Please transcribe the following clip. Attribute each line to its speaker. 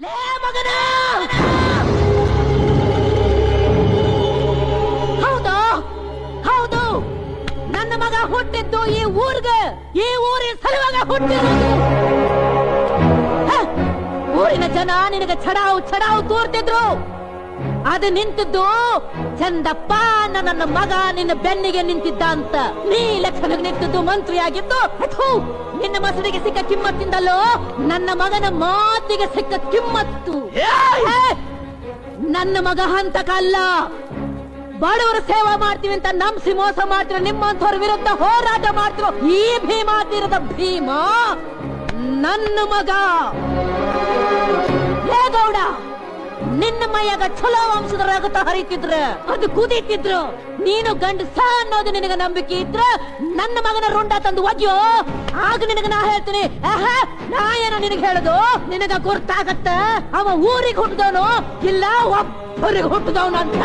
Speaker 1: ಲೇ ಮಗನ, ಹೌದು ಹೌದು, ನನ್ನ ಮಗ ಹುಟ್ಟಿದ್ದು ಈ ಊರಿಗೆ, ಈ ಊರಿನ ಸಲುವಾಗ ಹುಟ್ಟಿರೋದು. ಊರಿನ ಜನ ನಿನಗೆ ಛಡಾವು ತೋರ್ತಿದ್ರು. ಅದು ನಿಂತಿದ್ದು ಚಂದಪ್ಪ ನನ್ನ ಮಗ ನಿನ್ನ ಬೆನ್ನಿಗೆ ನಿಂತಿದ್ದ ಅಂತ. ನೀ ಎಲೆಕ್ಷನ್ಗೆ ನಿಂತಿದ್ದು ಮಂತ್ರಿಯಾಗಿದ್ದು ನಿನ್ನ ಮಸಡಿಗೆ ಸಿಕ್ಕ ಕಿಮ್ಮತ್ತಿಂದಲ್ಲೋ, ನನ್ನ ಮಗನ ಮಾತಿಗೆ ಸಿಕ್ಕ ಕಿಮ್ಮತ್ತು. ನನ್ನ ಮಗ ಹಂತಕಲ್ಲ, ಬಡವರ ಸೇವಾ ಮಾಡ್ತೀವಿ ಅಂತ ನಂಬಿಸಿ ಮೋಸ ಮಾಡ್ತಿರೋ ನಿಮ್ಮಂಥವ್ರ ವಿರುದ್ಧ ಹೋರಾಟ ಮಾಡ್ತಿರೋ ಈ ಭೀಮಾತೀರದ ಭೀಮ ನನ್ನ ಮಗ. ಹೇ ಗೌಡ, ನಿನ್ನ ಮೈಯಾಗ ಚಲೋ ವಂಶದ ರಗತ ಹರಿತಿದ್ರ, ಅದು ಕುದೀತಿದ್ರು. ನೀನು ಗಂಡಸ ಅನ್ನೋದು ನಿನಗ ನಂಬಿಕೆ ಇದ್ರ ನನ್ನ ಮಗನ ರುಂಡ ತಂದು ಒಗ್ಯೋ, ಆಗ ನಿನಗ ನಾ ಹೇಳ್ತೀನಿ. ನಾ ಏನ ನಿನಗೆ ಹೇಳುದು, ನಿನಗ ಗುರ್ತಾಗತ್ತ ಅವ ಊರಿಗೆ ಹುಟ್ಟಿದವನು ಇಲ್ಲ ಒಬ್ಬರಿಗೆ ಹುಟ್ಟಿದವನು ಅಂತ.